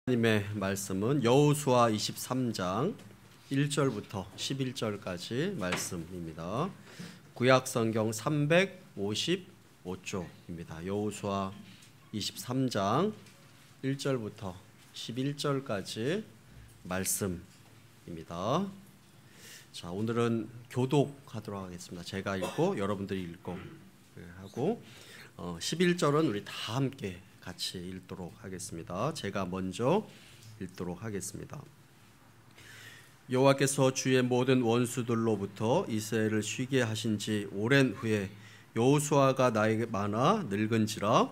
하나님의 말씀은 여호수아 23장 1절부터 11절까지 말씀입니다. 구약 성경 355쪽입니다. 여호수아 23장 1절부터 11절까지 말씀입니다. 자, 오늘은 교독하도록 하겠습니다. 제가 읽고 여러분들이 읽고 하고 11절은 우리 다 함께 같이 읽도록 하겠습니다. 제가 먼저 읽도록 하겠습니다. 여호와께서 주의 모든 원수들로부터 이스라엘을 쉬게 하신 지 오랜 후에 여호수아가 나에게 많아 늙은지라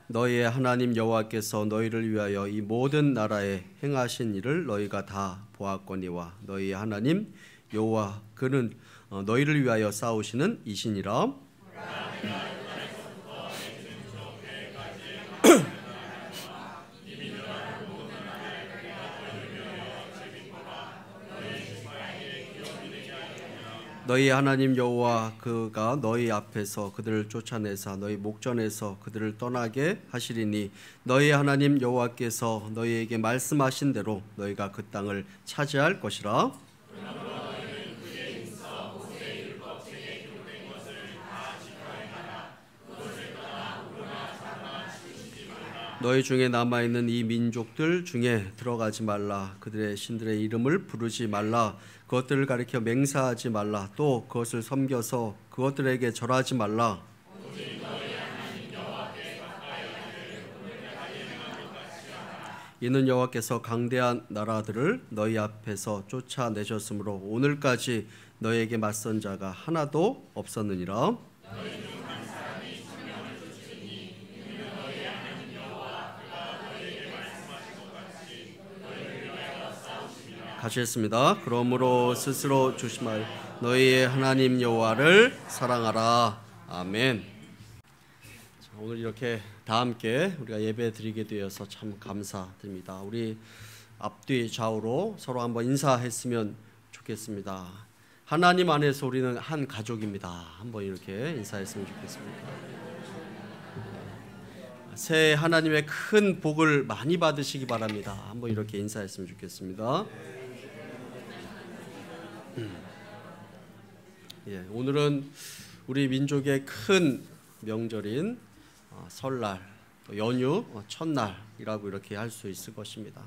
너희의 하나님 여호와께서 너희를 위하여 이 모든 나라에 행하신 일을 너희가 다 보았거니와 너희의 하나님 여호와 그는 너희를 위하여 싸우시는 이시니라. 너희 하나님 여호와 그가 너희 앞에서 그들을 쫓아내사 너희 목전에서 그들을 떠나게 하시리니 너희 하나님 여호와께서 너희에게 말씀하신 대로 너희가 그 땅을 차지할 것이라. 너희 중에 남아있는 이 민족들 중에 들어가지 말라. 그들의 신들의 이름을 부르지 말라. 그것들을 가리켜 맹세하지 말라. 또 그것을 섬겨서 그것들에게 절하지 말라. 이는 여호와께서 강대한 나라들을 너희 앞에서 쫓아내셨으므로 오늘까지 너희에게 맞선 자가 하나도 없었느니라. 같이 했습니다. 그러므로 스스로 조심하여 너희의 하나님 여호와를 사랑하라. 아멘. 자, 오늘 이렇게 다 함께 우리가 예배 드리게 되어서 참 감사드립니다. 우리 앞뒤 좌우로 서로 한번 인사했으면 좋겠습니다. 하나님 안에서 우리는 한 가족입니다. 한번 이렇게 인사했으면 좋겠습니다. 새해 하나님의 큰 복을 많이 받으시기 바랍니다. 한번 이렇게 인사했으면 좋겠습니다. 오늘은 우리 민족의 큰 명절인 설날, 연휴 첫날이라고 이렇게 할 수 있을 것입니다.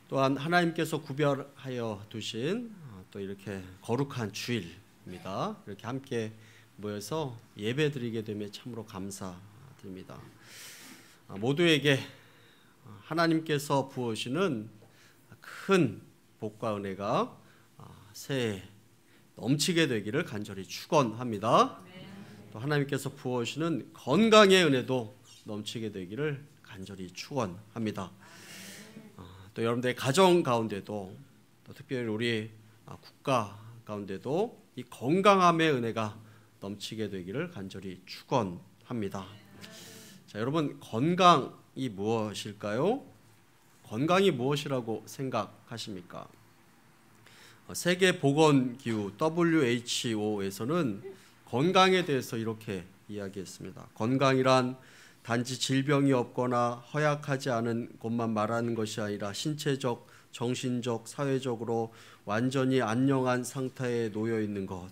또한 하나님께서 구별하여 두신 또 이렇게 거룩한 주일입니다. 이렇게 함께 모여서 예배드리게 되면 참으로 감사드립니다. 모두에게 하나님께서 부으시는 큰 복과 은혜가 새해 넘치게 되기를 간절히 축원합니다. 또 하나님께서 부어주시는 건강의 은혜도 넘치게 되기를 간절히 축원합니다. 또 여러분들의 가정 가운데도 또 특별히 우리 국가 가운데도 이 건강함의 은혜가 넘치게 되기를 간절히 축원합니다. 자, 여러분 건강이 무엇일까요? 건강이 무엇이라고 생각하십니까? 세계보건기구 WHO에서는 건강에 대해서 이렇게 이야기했습니다. 건강이란 단지 질병이 없거나 허약하지 않은 것만 말하는 것이 아니라 신체적, 정신적, 사회적으로 완전히 안녕한 상태에 놓여 있는 것,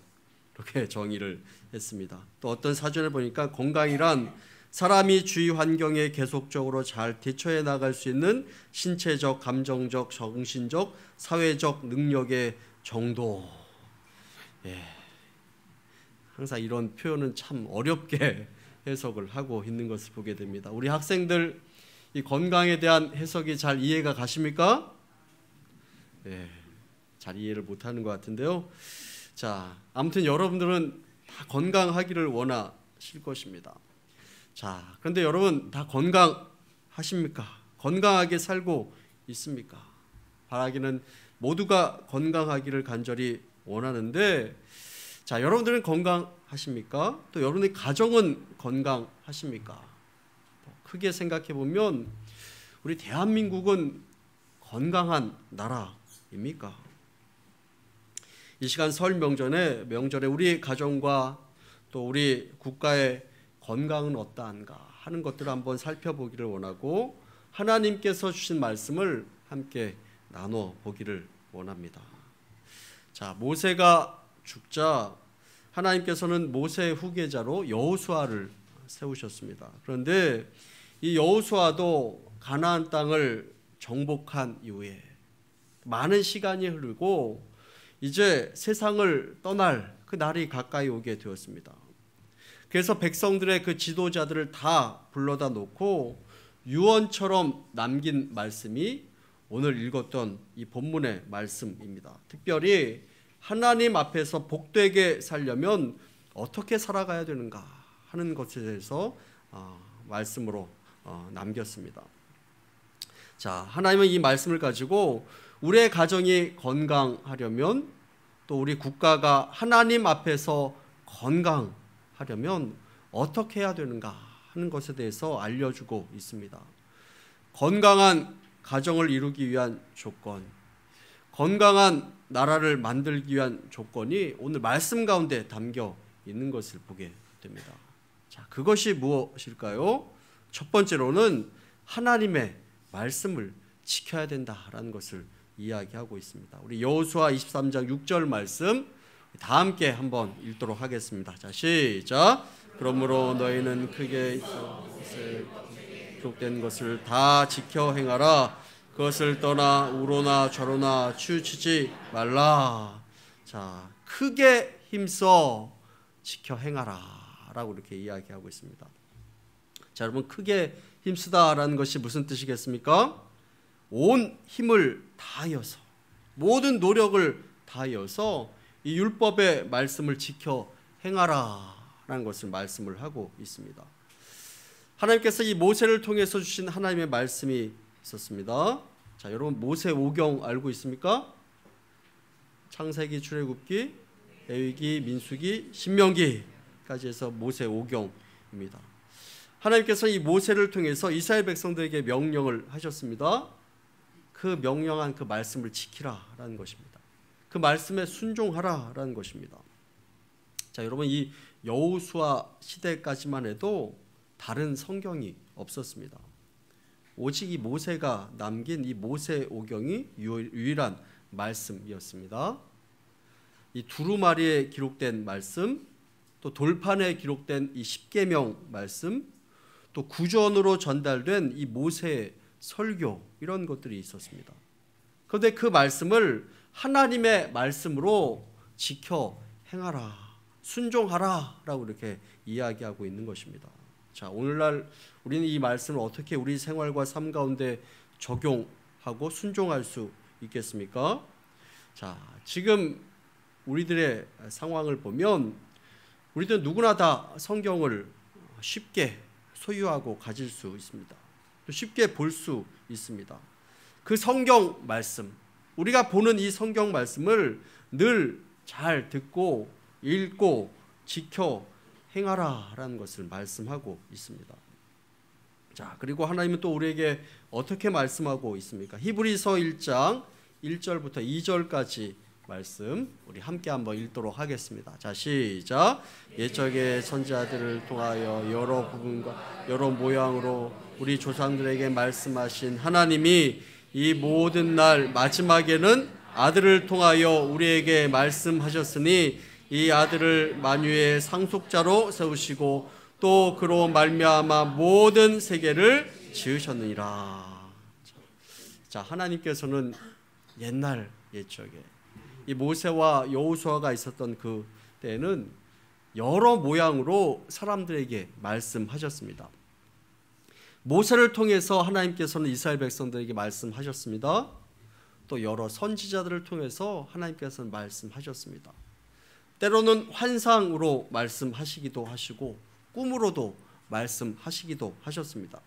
이렇게 정의를 했습니다. 또 어떤 사전에 보니까 건강이란 사람이 주위 환경에 계속적으로 잘 대처해 나갈 수 있는 신체적, 감정적, 정신적, 사회적 능력의 정도. 항상 이런 표현은 참 어렵게 해석을 하고 있는 것을 보게 됩니다. 우리 학생들 이 건강에 대한 해석이 잘 이해가 가십니까? 잘 이해를 못하는 것 같은데요. 자, 아무튼 여러분들은 다 건강하기를 원하실 것입니다. 자, 그런데 여러분 다 건강하십니까? 건강하게 살고 있습니까? 바라기는 모두가 건강하기를 간절히 원하는데, 자, 여러분들은 건강하십니까? 또 여러분의 가정은 건강하십니까? 크게 생각해 보면 우리 대한민국은 건강한 나라입니까? 이 시간 설 명절에 우리 가정과 또 우리 국가의 건강은 어떠한가 하는 것들을 한번 살펴보기를 원하고 하나님께서 주신 말씀을 함께 나눠 보기를 원합니다. 자, 모세가 죽자 하나님께서는 모세의 후계자로 여호수아를 세우셨습니다. 그런데 이 여호수아도 가나안 땅을 정복한 이후에 많은 시간이 흐르고 이제 세상을 떠날 그 날이 가까이 오게 되었습니다. 그래서 백성들의 그 지도자들을 다 불러다 놓고 유언처럼 남긴 말씀이 오늘 읽었던 이 본문의 말씀입니다. 특별히 하나님 앞에서 복되게 살려면 어떻게 살아가야 되는가 하는 것에 대해서 말씀으로 남겼습니다. 자, 하나님은 이 말씀을 가지고 우리의 가정이 건강하려면 또 우리 국가가 하나님 앞에서 건강하려면 어떻게 해야 되는가 하는 것에 대해서 알려주고 있습니다. 건강한 가정을 이루기 위한 조건, 건강한 나라를 만들기 위한 조건이 오늘 말씀 가운데 담겨 있는 것을 보게 됩니다. 자, 그것이 무엇일까요? 첫 번째로는 하나님의 말씀을 지켜야 된다라는 것을 이야기하고 있습니다. 우리 여호수아 23장 6절 말씀 다 함께 한번 읽도록 하겠습니다. 자, 시작. 그러므로 너희는 크게 기록된 것을 다 지켜 행하라. 그것을 떠나 우로나 좌로나 치우치지 말라. 자, 크게 힘써 지켜 행하라 라고 이렇게 이야기하고 있습니다. 자, 여러분, 크게 힘쓰다라는 것이 무슨 뜻이겠습니까? 온 힘을 다하여서, 모든 노력을 다하여서 이 율법의 말씀을 지켜 행하라 라는 것을 말씀을 하고 있습니다. 하나님께서 이 모세를 통해서 주신 하나님의 말씀이 있었습니다. 자, 여러분, 모세오경 알고 있습니까? 창세기, 출애굽기, 레위기, 민수기, 신명기까지 해서 모세오경입니다. 하나님께서 이 모세를 통해서 이스라엘 백성들에게 명령을 하셨습니다. 그 명령한 그 말씀을 지키라라는 것입니다. 그 말씀에 순종하라라는 것입니다. 자, 여러분, 이 여호수아 시대까지만 해도 다른 성경이 없었습니다. 오직 이 모세가 남긴 이 모세오경이 유일한 말씀이었습니다. 이 두루마리에 기록된 말씀, 또 돌판에 기록된 이 십계명 말씀, 또 구전으로 전달된 이 모세의 설교, 이런 것들이 있었습니다. 그런데 그 말씀을 하나님의 말씀으로 지켜 행하라, 순종하라 라고 이렇게 이야기하고 있는 것입니다. 자, 오늘날 우리는 이 말씀을 어떻게 우리 생활과 삶 가운데 적용하고 순종할 수 있겠습니까? 자, 지금 우리들의 상황을 보면 우리들 누구나 다 성경을 쉽게 소유하고 가질 수 있습니다. 또 쉽게 볼 수 있습니다. 그 성경 말씀, 우리가 보는 이 성경 말씀을 늘 잘 듣고 읽고 지켜 행하라 라는 것을 말씀하고 있습니다. 자, 그리고 하나님은 또 우리에게 어떻게 말씀하고 있습니까? 히브리서 1장 1절부터 2절까지 말씀 우리 함께 한번 읽도록 하겠습니다. 자, 시작. 옛적의 선지자들을 통하여 여러 부분과 여러 모양으로 우리 조상들에게 말씀하신 하나님이 이 모든 날 마지막에는 아들을 통하여 우리에게 말씀하셨으니 이 아들을 만유의 상속자로 세우시고 또 그로 말미암아 모든 세계를 지으셨느니라. 자, 하나님께서는 옛날 옛적에 이 모세와 여호수아가 있었던 그 때에는 여러 모양으로 사람들에게 말씀하셨습니다. 모세를 통해서 하나님께서는 이스라엘 백성들에게 말씀하셨습니다. 또 여러 선지자들을 통해서 하나님께서는 말씀하셨습니다. 때로는 환상으로 말씀하시기도 하시고 꿈으로도 말씀하시기도 하셨습니다.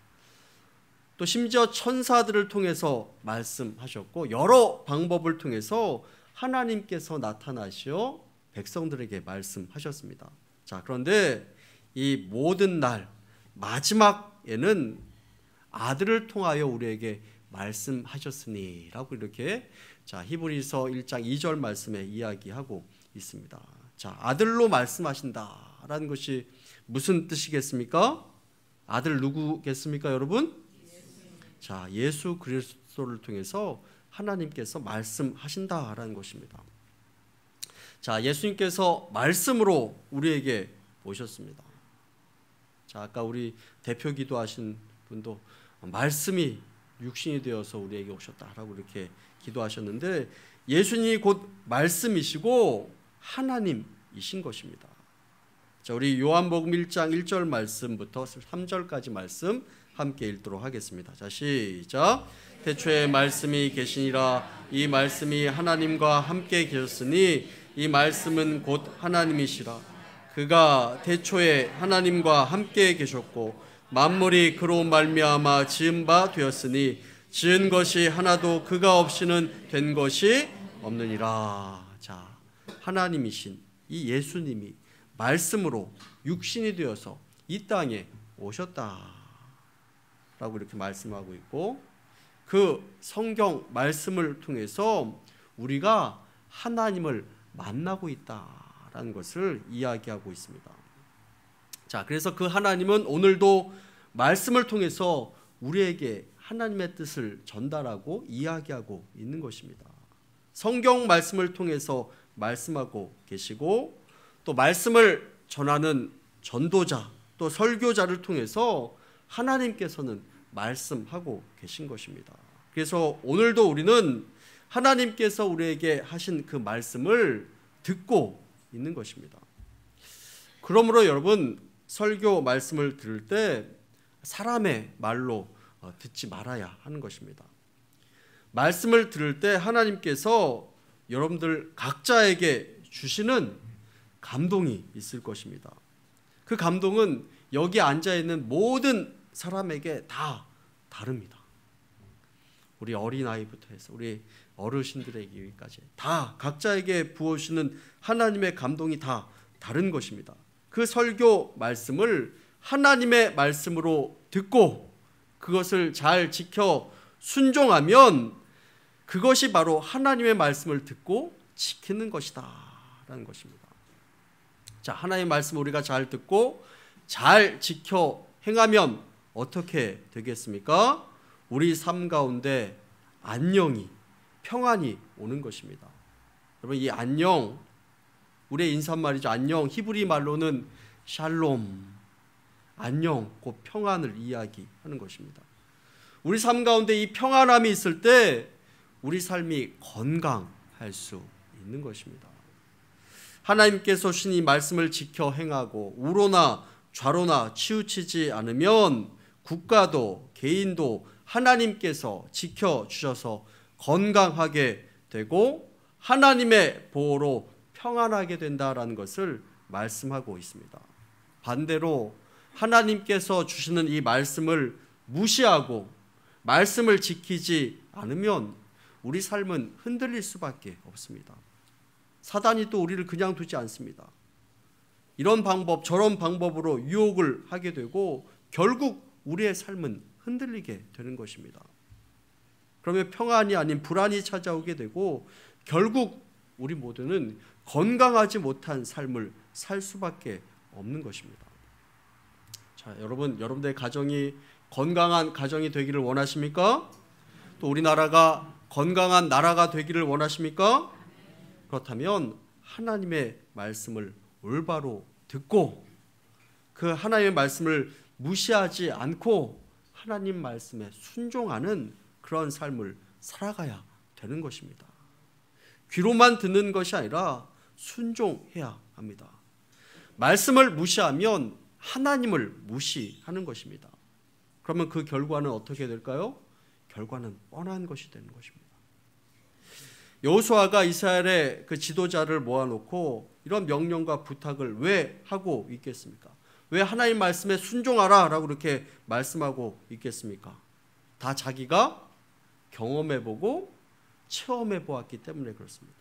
또 심지어 천사들을 통해서 말씀하셨고 여러 방법을 통해서 하나님께서 나타나시어 백성들에게 말씀하셨습니다. 자, 그런데 이 모든 날 마지막에는 아들을 통하여 우리에게 말씀하셨으니 라고 이렇게 자, 히브리서 1장 2절 말씀에 이야기하고 있습니다. 자, 아들로 말씀하신다라는 것이 무슨 뜻이겠습니까? 아들 누구겠습니까, 여러분? 자, 예수 그리스도를 통해서 하나님께서 말씀하신다라는 것입니다. 자, 예수님께서 말씀으로 우리에게 오셨습니다. 자, 아까 우리 대표 기도하신 분도 말씀이 육신이 되어서 우리에게 오셨다라고 이렇게 기도하셨는데, 예수님이 곧 말씀이시고 하나님이신 것입니다. 자, 우리 요한복음 1장 1절 말씀부터 3절까지 말씀 함께 읽도록 하겠습니다. 자, 시작. 태초에 말씀이 계시니라. 이 말씀이 하나님과 함께 계셨으니 이 말씀은 곧 하나님이시라. 그가 태초에 하나님과 함께 계셨고 만물이 그로 말미암아 지은 바 되었으니 지은 것이 하나도 그가 없이는 된 것이 없느니라. 자, 하나님이신 이 예수님이 말씀으로 육신이 되어서 이 땅에 오셨다라고 이렇게 말씀하고 있고, 그 성경 말씀을 통해서 우리가 하나님을 만나고 있다라는 것을 이야기하고 있습니다. 자, 그래서 그 하나님은 오늘도 말씀을 통해서 우리에게 하나님의 뜻을 전달하고 이야기하고 있는 것입니다. 성경 말씀을 통해서 말씀하고 계시고, 또 말씀을 전하는 전도자 또 설교자를 통해서 하나님께서는 말씀하고 계신 것입니다. 그래서 오늘도 우리는 하나님께서 우리에게 하신 그 말씀을 듣고 있는 것입니다. 그러므로 여러분, 설교 말씀을 들을 때 사람의 말로 듣지 말아야 하는 것입니다. 말씀을 들을 때 하나님께서 여러분들 각자에게 주시는 감동이 있을 것입니다. 그 감동은 여기 앉아있는 모든 사람에게 다 다릅니다. 우리 어린아이부터 해서 우리 어르신들에게까지 다 각자에게 부어주시는 하나님의 감동이 다 다른 것입니다. 그 설교 말씀을 하나님의 말씀으로 듣고 그것을 잘 지켜 순종하면 그것이 바로 하나님의 말씀을 듣고 지키는 것이다 라는 것입니다. 자, 하나님의 말씀 우리가 잘 듣고 잘 지켜 행하면 어떻게 되겠습니까? 우리 삶 가운데 안녕이, 평안이 오는 것입니다. 여러분, 이 안녕, 우리의 인사말이죠. 안녕, 히브리 말로는 샬롬, 안녕, 곧 평안을 이야기하는 것입니다. 우리 삶 가운데 이 평안함이 있을 때 우리 삶이 건강할 수 있는 것입니다. 하나님께서 주신 이 말씀을 지켜 행하고 우로나 좌로나 치우치지 않으면 국가도 개인도 하나님께서 지켜주셔서 건강하게 되고 하나님의 보호로 평안하게 된다라는 것을 말씀하고 있습니다. 반대로 하나님께서 주시는 이 말씀을 무시하고 말씀을 지키지 않으면 우리 삶은 흔들릴 수밖에 없습니다. 사단이 또 우리를 그냥 두지 않습니다. 이런 방법 저런 방법으로 유혹을 하게 되고 결국 우리의 삶은 흔들리게 되는 것입니다. 그러면 평안이 아닌 불안이 찾아오게 되고 결국 우리 모두는 건강하지 못한 삶을 살 수밖에 없는 것입니다. 자, 여러분들의 가정이 건강한 가정이 되기를 원하십니까? 또 우리나라가 건강한 나라가 되기를 원하십니까? 그렇다면 하나님의 말씀을 올바로 듣고 그 하나님의 말씀을 무시하지 않고 하나님 말씀에 순종하는 그런 삶을 살아가야 되는 것입니다. 귀로만 듣는 것이 아니라 순종해야 합니다. 말씀을 무시하면 하나님을 무시하는 것입니다. 그러면 그 결과는 어떻게 될까요? 결과는 뻔한 것이 되는 것입니다. 여호수아가 이스라엘의 그 지도자를 모아놓고 이런 명령과 부탁을 왜 하고 있겠습니까? 왜 하나님 말씀에 순종하라 라고 그렇게 말씀하고 있겠습니까? 다 자기가 경험해보고 체험해보았기 때문에 그렇습니다.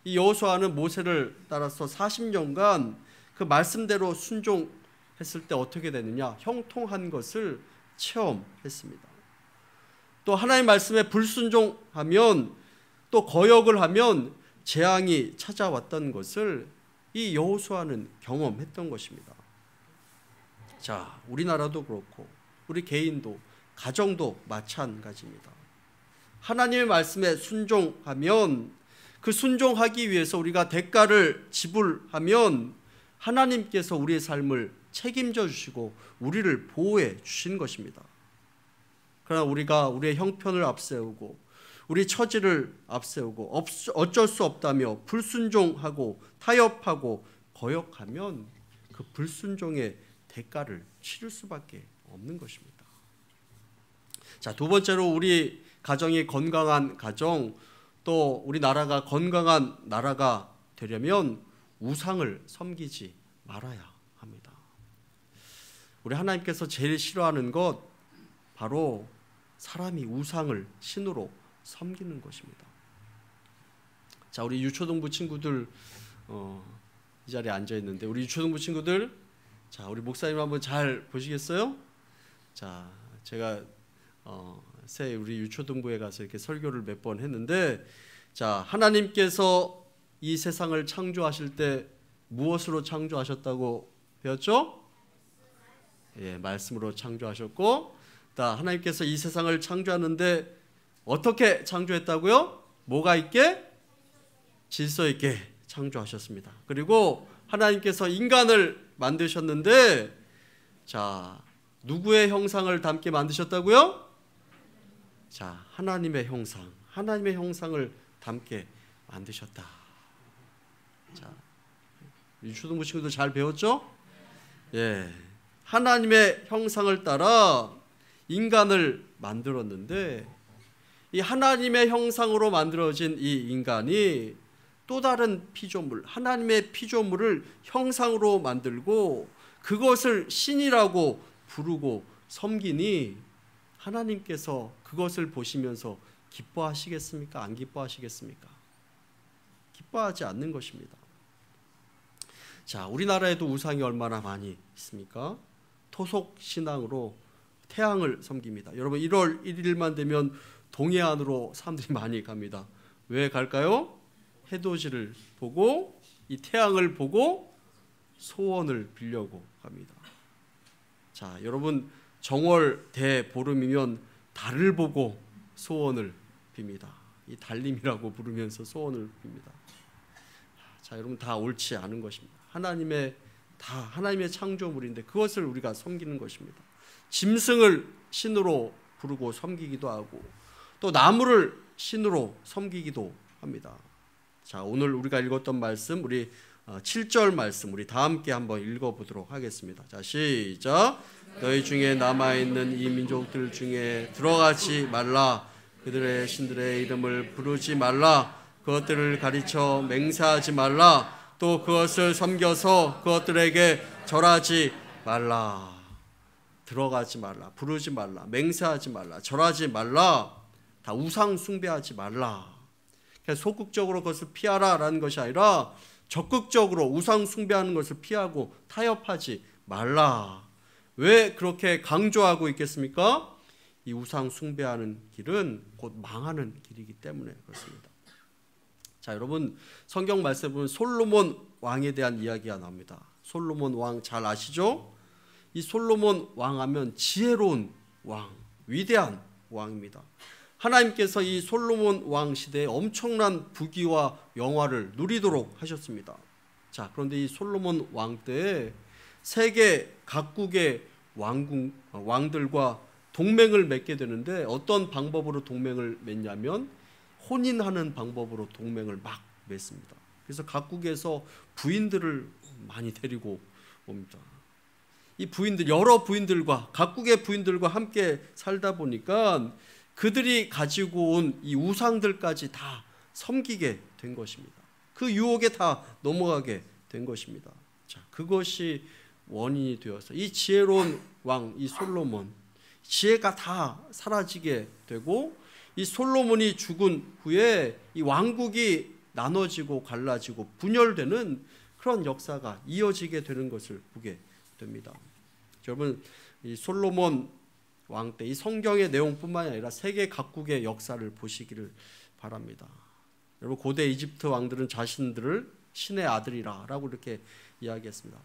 이 여호수아는 모세를 따라서 40년간 그 말씀대로 순종했을 때 어떻게 되느냐? 형통한 것을 체험했습니다. 또 하나님 말씀에 불순종하면 또 거역을 하면 재앙이 찾아왔던 것을 이 여호수아는 경험했던 것입니다. 자, 우리나라도 그렇고 우리 개인도 가정도 마찬가지입니다. 하나님의 말씀에 순종하면 그 순종하기 위해서 우리가 대가를 지불하면 하나님께서 우리의 삶을 책임져 주시고 우리를 보호해 주신 것입니다. 그러나 우리가 우리의 형편을 앞세우고 우리 처지를 앞세우고 어쩔 수 없다며 불순종하고 타협하고 거역하면 그 불순종의 대가를 치를 수밖에 없는 것입니다. 자, 두 번째로 우리 가정이 건강한 가정, 또 우리나라가 건강한 나라가 되려면 우상을 섬기지 말아야 합니다. 우리 하나님께서 제일 싫어하는 것 바로 사람이 우상을 신으로 섬기는 것입니다. 자, 우리 유초등부 친구들 이 자리에 앉아 있는데 우리 유초등부 친구들, 자, 우리 목사님 한번 잘 보시겠어요? 자, 제가 새 우리 유초등부에 가서 이렇게 설교를 몇 번 했는데, 자, 하나님께서 이 세상을 창조하실 때 무엇으로 창조하셨다고 배웠죠? 예, 말씀으로 창조하셨고, 하나님께서 이 세상을 창조하는데 어떻게 창조했다고요? 뭐가 있게? 질서 있게 창조하셨습니다. 그리고 하나님께서 인간을 만드셨는데, 자, 누구의 형상을 닮게 만드셨다고요? 자, 하나님의 형상, 하나님의 형상을 닮게 만드셨다. 자, 유초등부 친구들 잘 배웠죠? 예, 하나님의 형상을 따라 인간을 만들었는데, 이 하나님의 형상으로 만들어진 이 인간이 또 다른 피조물, 하나님의 피조물을 형상으로 만들고 그것을 신이라고 부르고 섬기니 하나님께서 그것을 보시면서 기뻐하시겠습니까? 안 기뻐하시겠습니까? 기뻐하지 않는 것입니다. 자, 우리나라에도 우상이 얼마나 많이 있습니까? 토속 신앙으로 태양을 섬깁니다. 여러분, 1월 1일만 되면 동해안으로 사람들이 많이 갑니다. 왜 갈까요? 해돋이를 보고 이 태양을 보고 소원을 빌려고 합니다. 자, 여러분, 정월 대보름이면 달을 보고 소원을 빕니다. 이 달림이라고 부르면서 소원을 빕니다. 자, 여러분, 다 옳지 않은 것입니다. 다 하나님의 창조물인데 그것을 우리가 섬기는 것입니다. 짐승을 신으로 부르고 섬기기도 하고 또 나무를 신으로 섬기기도 합니다. 자, 오늘 우리가 읽었던 말씀, 우리 7절 말씀 우리 다 함께 한번 읽어보도록 하겠습니다. 자, 시작. 너희 중에 남아있는 이 민족들 중에 들어가지 말라. 그들의 신들의 이름을 부르지 말라. 그것들을 가르쳐 맹세하지 말라. 또 그것을 섬겨서 그것들에게 절하지 말라. 들어가지 말라, 부르지 말라, 맹세하지 말라, 절하지 말라, 다 우상 숭배하지 말라. 소극적으로 그것을 피하라라는 것이 아니라 적극적으로 우상 숭배하는 것을 피하고 타협하지 말라. 왜 그렇게 강조하고 있겠습니까? 이 우상 숭배하는 길은 곧 망하는 길이기 때문에 그렇습니다. 자, 여러분, 성경 말씀에 보면 솔로몬 왕에 대한 이야기가 나옵니다. 솔로몬 왕 잘 아시죠? 이 솔로몬 왕하면 지혜로운 왕, 위대한 왕입니다. 하나님께서 이 솔로몬 왕 시대에 엄청난 부귀와 영화를 누리도록 하셨습니다. 자, 그런데 이 솔로몬 왕 때에 세계 각국의 왕들과 동맹을 맺게 되는데 어떤 방법으로 동맹을 맺냐면 혼인하는 방법으로 동맹을 막 맺습니다. 그래서 각국에서 부인들을 많이 데리고 옵니다. 이 부인들, 여러 부인들과 각국의 부인들과 함께 살다 보니까 그들이 가지고 온 이 우상들까지 다 섬기게 된 것입니다. 그 유혹에 다 넘어가게 된 것입니다. 자, 그것이 원인이 되어서 이 지혜로운 왕, 이 솔로몬, 지혜가 다 사라지게 되고 이 솔로몬이 죽은 후에 이 왕국이 나눠지고 갈라지고 분열되는 그런 역사가 이어지게 되는 것을 보게 됩니다. 여러분, 이 솔로몬 왕 때 이 성경의 내용뿐만 아니라 세계 각국의 역사를 보시기를 바랍니다. 여러분 고대 이집트 왕들은 자신들을 신의 아들이라고 이렇게 이야기했습니다.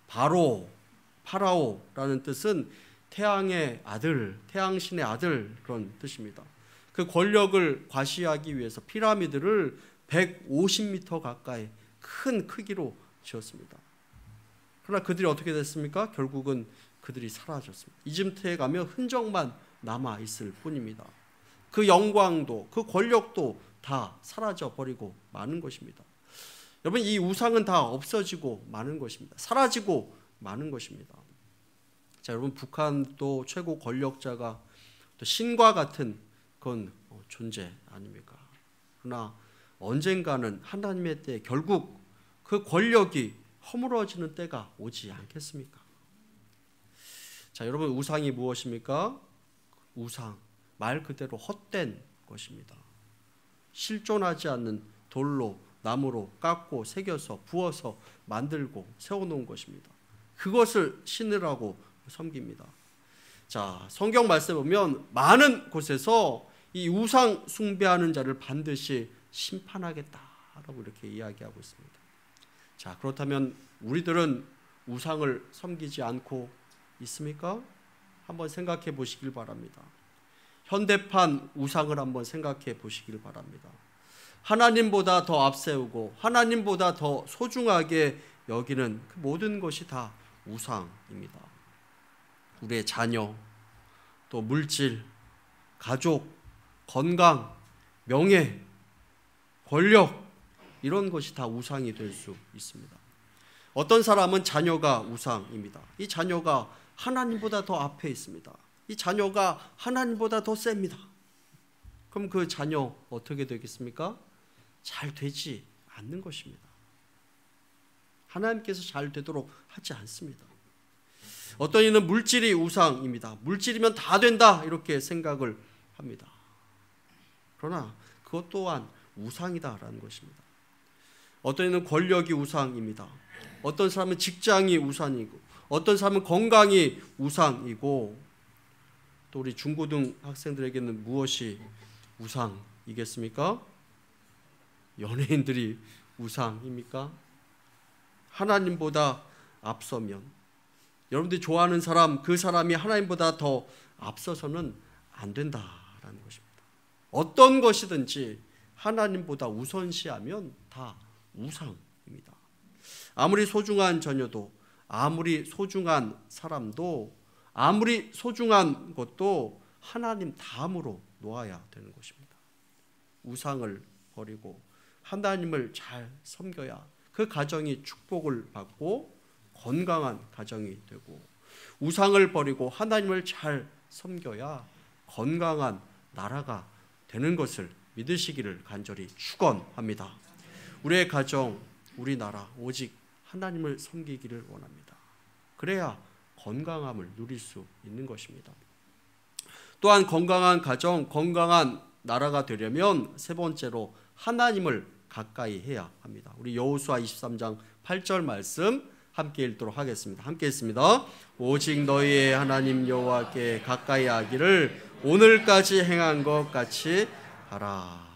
파라오라는 뜻은 태양의 아들, 태양신의 아들 그런 뜻입니다. 그 권력을 과시하기 위해서 피라미드를 150m 가까이 큰 크기로 지었습니다. 그러나 그들이 어떻게 됐습니까? 결국은 그들이 사라졌습니다. 이집트에 가면 흔적만 남아 있을 뿐입니다. 그 영광도 그 권력도 다 사라져 버리고 마는 것입니다. 여러분, 이 우상은 다 없어지고 마는 것입니다. 사라지고 마는 것입니다. 자, 여러분, 북한도 최고 권력자가 또 신과 같은 그건 존재 아닙니까? 그러나 언젠가는 하나님의 때에 결국 그 권력이 허물어지는 때가 오지 않겠습니까? 자, 여러분, 우상이 무엇입니까? 우상, 말 그대로 헛된 것입니다. 실존하지 않는 돌로, 나무로 깎고 새겨서 부어서 만들고 세워놓은 것입니다. 그것을 신이라고 섬깁니다. 자, 성경 말씀에 보면 많은 곳에서 이 우상 숭배하는 자를 반드시 심판하겠다라고 이렇게 이야기하고 있습니다. 자, 그렇다면 우리들은 우상을 섬기지 않고 있습니까? 한번 생각해 보시길 바랍니다. 현대판 우상을 한번 생각해 보시길 바랍니다. 하나님보다 더 앞세우고 하나님보다 더 소중하게 여기는 그 모든 것이 다 우상입니다. 우리의 자녀, 또 물질, 가족, 건강, 명예, 권력, 이런 것이 다 우상이 될 수 있습니다. 어떤 사람은 자녀가 우상입니다. 이 자녀가 하나님보다 더 앞에 있습니다. 이 자녀가 하나님보다 더 셉니다. 그럼 그 자녀 어떻게 되겠습니까? 잘 되지 않는 것입니다. 하나님께서 잘 되도록 하지 않습니다. 어떤 이는 물질이 우상입니다. 물질이면 다 된다 이렇게 생각을 합니다. 그러나 그것 또한 우상이다라는 것입니다. 어떤 이는 권력이 우상입니다. 어떤 사람은 직장이 우상이고, 어떤 사람은 건강이 우상이고, 또 우리 중고등 학생들에게는 무엇이 우상이겠습니까? 연예인들이 우상입니까? 하나님보다 앞서면, 여러분들이 좋아하는 사람, 그 사람이 하나님보다 더 앞서서는 안 된다라는 것입니다. 어떤 것이든지 하나님보다 우선시하면 다 우상입니다. 아무리 소중한 자녀도, 아무리 소중한 사람도, 아무리 소중한 것도 하나님 다음으로 놓아야 되는 것입니다. 우상을 버리고 하나님을 잘 섬겨야 그 가정이 축복을 받고 건강한 가정이 되고, 우상을 버리고 하나님을 잘 섬겨야 건강한 나라가 되는 것을 믿으시기를 간절히 축원합니다. 우리의 가정, 우리나라 오직 하나님을 섬기기를 원합니다. 그래야 건강함을 누릴 수 있는 것입니다. 또한 건강한 가정, 건강한 나라가 되려면 세 번째로 하나님을 가까이 해야 합니다. 우리 여호수아 23장 8절 말씀 함께 읽도록 하겠습니다. 함께 읽습니다. 오직 너희의 하나님 여호와께 가까이 하기를 오늘까지 행한 것 같이 하라.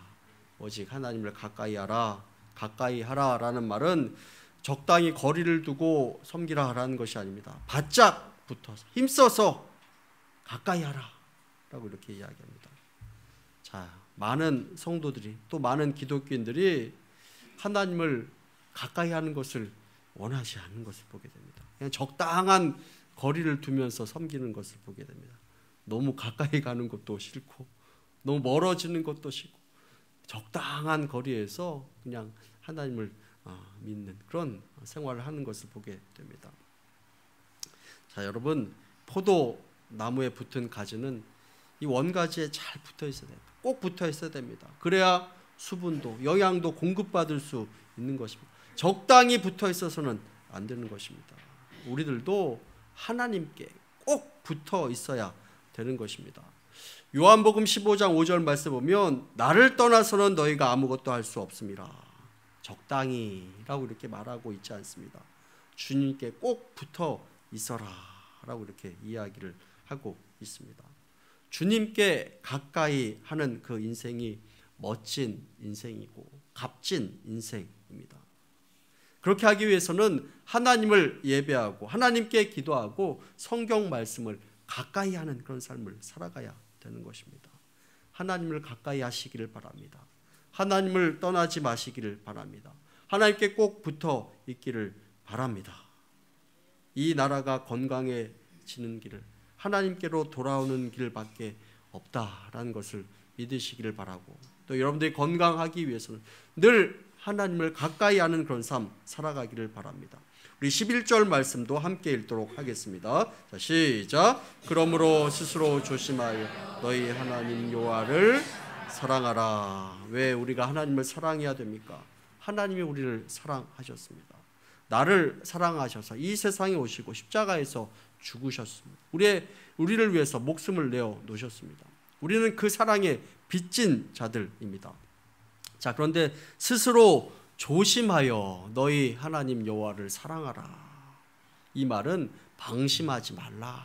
오직 하나님을 가까이 하라, 가까이 하라라는 말은 적당히 거리를 두고 섬기라라는 것이 아닙니다. 바짝 붙어서 힘써서 가까이 하라라고 이렇게 이야기합니다. 자, 많은 성도들이, 또 많은 기독교인들이 하나님을 가까이 하는 것을 원하지 않는 것을 보게 됩니다. 그냥 적당한 거리를 두면서 섬기는 것을 보게 됩니다. 너무 가까이 가는 것도 싫고 너무 멀어지는 것도 싫고 적당한 거리에서 그냥 하나님을 믿는 그런 생활을 하는 것을 보게 됩니다. 자, 여러분, 포도나무에 붙은 가지는 이 원가지에 잘 붙어 있어야 됩니다. 꼭 붙어 있어야 됩니다. 그래야 수분도 영양도 공급받을 수 있는 것입니다. 적당히 붙어 있어서는 안 되는 것입니다. 우리들도 하나님께 꼭 붙어 있어야 되는 것입니다. 요한복음 15장 5절 말씀 보면 나를 떠나서는 너희가 아무것도 할 수 없습니다. 적당히라고 이렇게 말하고 있지 않습니다. 주님께 꼭 붙어 있어라 라고 이렇게 이야기를 하고 있습니다. 주님께 가까이 하는 그 인생이 멋진 인생이고 값진 인생입니다. 그렇게 하기 위해서는 하나님을 예배하고 하나님께 기도하고 성경 말씀을 가까이 하는 그런 삶을 살아가야 되는 것입니다. 하나님을 가까이 하시기를 바랍니다. 하나님을 떠나지 마시기를 바랍니다. 하나님께 꼭 붙어 있기를 바랍니다. 이 나라가 건강해지는 길을, 하나님께로 돌아오는 길밖에 없다라는 것을 믿으시기를 바라고, 또 여러분들이 건강하기 위해서는 늘 하나님을 가까이 하는 그런 삶 살아가기를 바랍니다. 우리 11절 말씀도 함께 읽도록 하겠습니다. 자, 시작. 그러므로 스스로 조심하여 너희 하나님 여호와를 사랑하라. 왜 우리가 하나님을 사랑해야 됩니까? 하나님이 우리를 사랑하셨습니다. 나를 사랑하셔서 이 세상에 오시고 십자가에서 죽으셨습니다. 우리를 위해서 목숨을 내어 놓으셨습니다. 우리는 그 사랑에 빚진 자들입니다. 자, 그런데 스스로 조심하여 너희 하나님 여호와를 사랑하라. 이 말은 방심하지 말라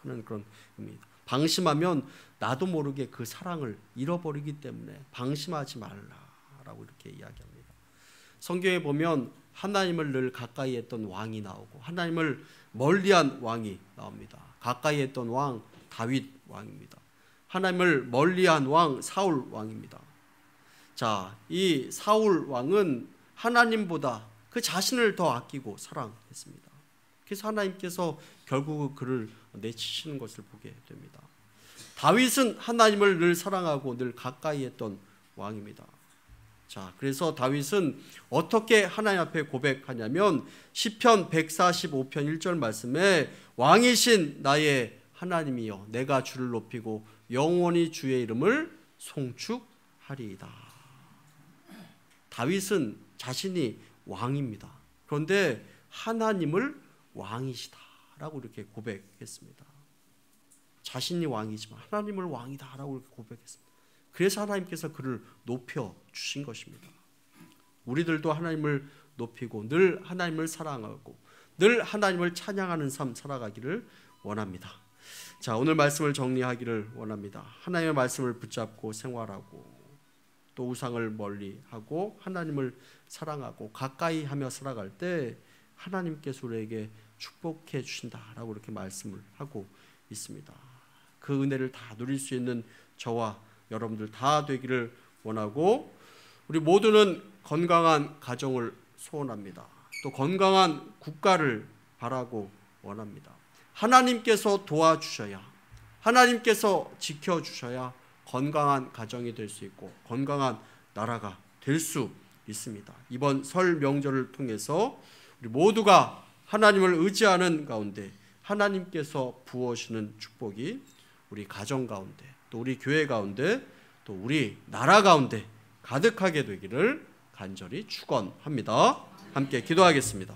하는 그런 의미입니다. 방심하면 나도 모르게 그 사랑을 잃어버리기 때문에 방심하지 말라라고 이렇게 이야기합니다. 성경에 보면 하나님을 늘 가까이 했던 왕이 나오고 하나님을 멀리한 왕이 나옵니다. 가까이 했던 왕 다윗 왕입니다. 하나님을 멀리한 왕 사울 왕입니다. 자, 이 사울 왕은 하나님보다 그 자신을 더 아끼고 사랑했습니다. 그래서 하나님께서 결국 그를 내치시는 것을 보게 됩니다. 다윗은 하나님을 늘 사랑하고 늘 가까이 했던 왕입니다. 자, 그래서 다윗은 어떻게 하나님 앞에 고백하냐면 시편 145편 1절 말씀에 왕이신 나의 하나님이여 내가 주를 높이고 영원히 주의 이름을 송축하리이다. 다윗은 자신이 왕입니다. 그런데 하나님을 왕이시다라고 이렇게 고백했습니다. 자신이 왕이지만 하나님을 왕이다라고 이렇게 고백했습니다. 그래서 하나님께서 그를 높여 주신 것입니다. 우리들도 하나님을 높이고 늘 하나님을 사랑하고 늘 하나님을 찬양하는 삶 살아가기를 원합니다. 자, 오늘 말씀을 정리하기를 원합니다. 하나님의 말씀을 붙잡고 생활하고 또 우상을 멀리하고 하나님을 사랑하고 가까이 하며 살아갈 때 하나님께서 우리에게 축복해 주신다라고 이렇게 말씀을 하고 있습니다. 그 은혜를 다 누릴 수 있는 저와 여러분들 다 되기를 원하고, 우리 모두는 건강한 가정을 소원합니다. 또 건강한 국가를 바라고 원합니다. 하나님께서 도와주셔야, 하나님께서 지켜주셔야 건강한 가정이 될 수 있고 건강한 나라가 될 수 있습니다. 이번 설 명절을 통해서 우리 모두가 하나님을 의지하는 가운데 하나님께서 부어주시는 축복이 우리 가정 가운데 또 우리 교회 가운데 또 우리 나라 가운데 가득하게 되기를 간절히 축원합니다. 함께 기도하겠습니다.